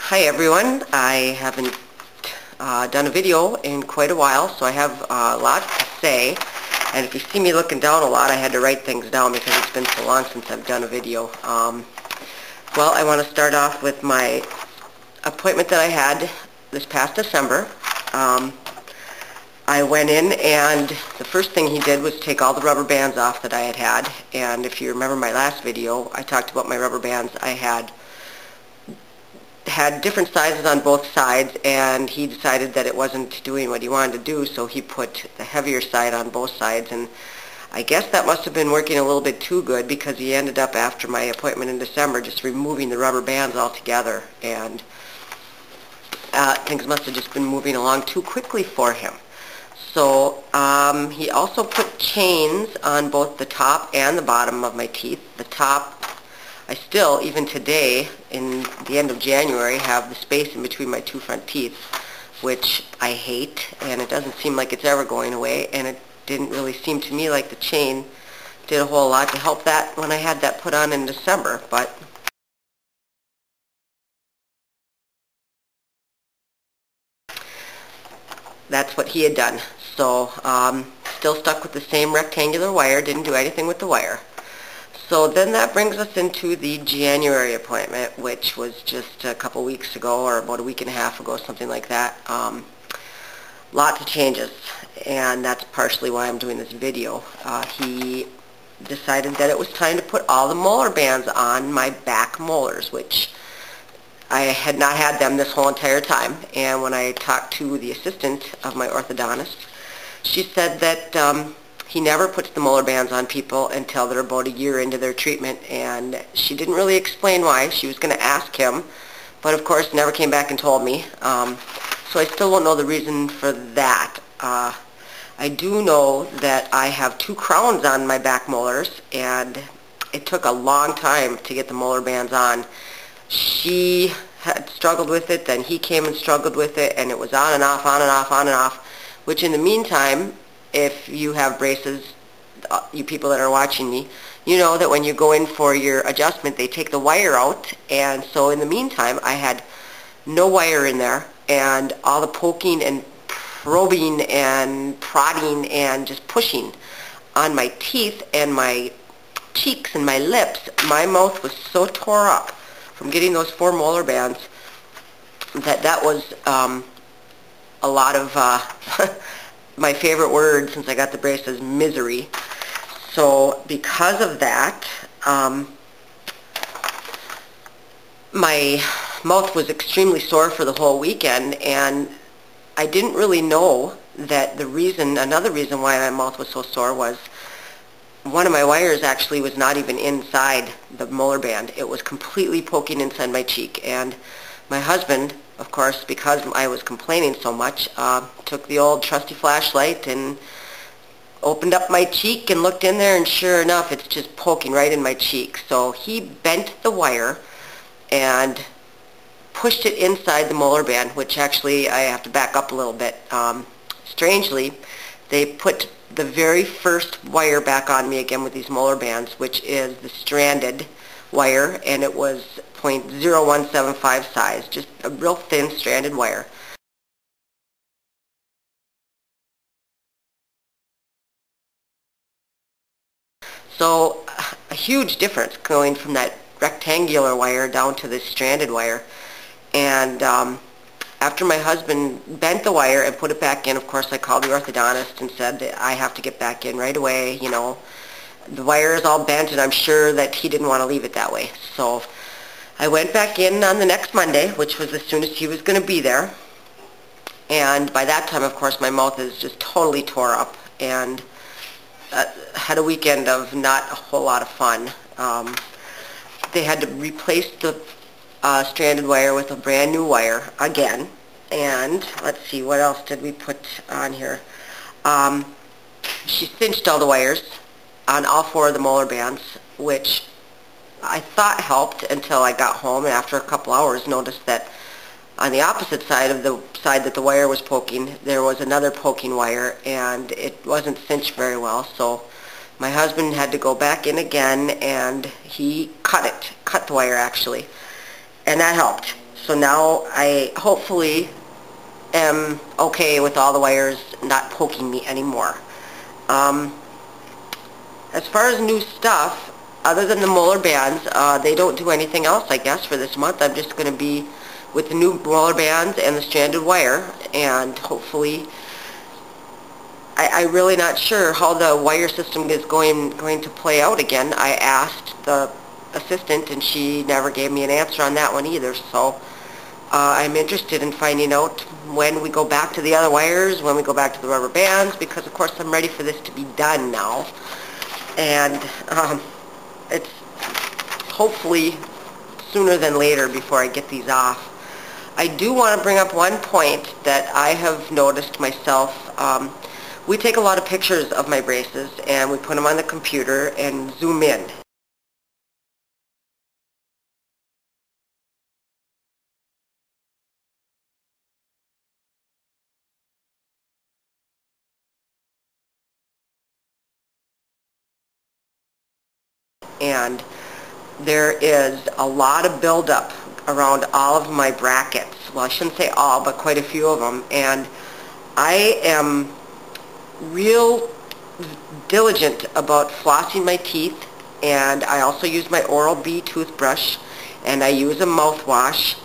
Hi everyone, I haven't done a video in quite a while, so I have a lot to say, and if you see me looking down a lot, I had to write things down because it's been so long since I've done a video. Well, I want to start off with my appointment that I had this past December. I went in and the first thing he did was take all the rubber bands off that I had, and if you remember my last video, I talked about my rubber bands. I had different sizes on both sides, and he decided that it wasn't doing what he wanted to do, so he put the heavier side on both sides, and I guess that must have been working a little bit too good because he ended up, after my appointment in December, just removing the rubber bands altogether, and things must have just been moving along too quickly for him. So he also put chains on both the top and the bottom of my teeth. The top, I still, even today, in the end of January, have the space in between my two front teeth, which I hate, and it doesn't seem like it's ever going away, and it didn't really seem to me like the chain did a whole lot to help that when I had that put on in December, but that's what he had done. So, still stuck with the same rectangular wire, didn't do anything with the wire. So then that brings us into the January appointment, which was just a couple weeks ago, or about a week and a half ago, something like that. Lots of changes, and that's partially why I'm doing this video. He decided that it was time to put all the molar bands on my back molars, which I had not had them this whole entire time. And when I talked to the assistant of my orthodontist, she said that he never puts the molar bands on people until they're about a year into their treatment, and she didn't really explain why. She was going to ask him, but of course never came back and told me. So I still don't know the reason for that. I do know that I have two crowns on my back molars, and it took a long time to get the molar bands on. She had struggled with it, then he came and struggled with it, and it was on and off, on and off, on and off, which in the meantime, if you have braces, you people that are watching me, you know that when you go in for your adjustment, they take the wire out, and so in the meantime, I had no wire in there, and all the poking and probing and prodding and just pushing on my teeth and my cheeks and my lips. My mouth was so tore up from getting those 4 molar bands that was a lot of my favorite word since I got the braces, misery. So because of that, my mouth was extremely sore for the whole weekend, and I didn't really know that another reason why my mouth was so sore was one of my wires actually was not even inside the molar band. It was completely poking inside my cheek, and my husband, of course, because I was complaining so much, took the old trusty flashlight and opened up my cheek and looked in there, and sure enough, it's just poking right in my cheek. So he bent the wire and pushed it inside the molar band, which actually I have to back up a little bit. Strangely, they put the very first wire back on me again with these molar bands, which is the stranded wire, and it was 0.0175 size, just a real thin stranded wire. So a huge difference going from that rectangular wire down to this stranded wire. And after my husband bent the wire and put it back in, of course I called the orthodontist and said that I have to get back in right away. You know, the wire is all bent, and I'm sure that he didn't want to leave it that way. So I went back in on the next Monday, which was as soon as he was going to be there. And by that time, of course, my mouth is just totally tore up, and had a weekend of not a whole lot of fun. They had to replace the stranded wire with a brand new wire again. And let's see, what else did we put on here? She cinched all the wires on all 4 of the molar bands, which I thought helped until I got home, and after a couple hours noticed that on the opposite side of the side that the wire was poking, there was another poking wire, and it wasn't cinched very well. So my husband had to go back in again, and he cut the wire actually, and that helped. So now I hopefully am okay with all the wires not poking me anymore. As far as new stuff, other than the molar bands, they don't do anything else, I guess, for this month. I'm just going to be with the new molar bands and the stranded wire, and hopefully, I'm really not sure how the wire system is going to play out again. I asked the assistant, and she never gave me an answer on that one either, so I'm interested in finding out when we go back to the other wires, when we go back to the rubber bands, because of course I'm ready for this to be done now. And it's hopefully sooner than later before I get these off. I do want to bring up one point that I have noticed myself. We take a lot of pictures of my braces and we put them on the computer and zoom in. And there is a lot of buildup around all of my brackets. Well, I shouldn't say all, but quite a few of them. And I am real diligent about flossing my teeth, and I also use my Oral-B toothbrush, and I use a mouthwash.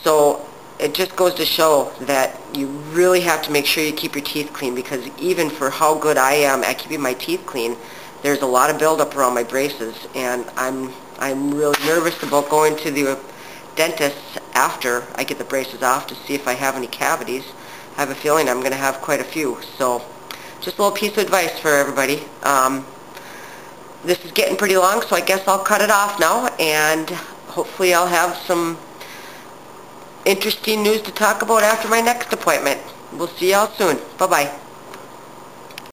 So it just goes to show that you really have to make sure you keep your teeth clean, because even for how good I am at keeping my teeth clean, there's a lot of buildup around my braces, and I'm really nervous about going to the dentist after I get the braces off to see if I have any cavities. I have a feeling I'm going to have quite a few. So just a little piece of advice for everybody. This is getting pretty long, so I guess I'll cut it off now, and hopefully I'll have some interesting news to talk about after my next appointment. We'll see y'all soon. Bye-bye.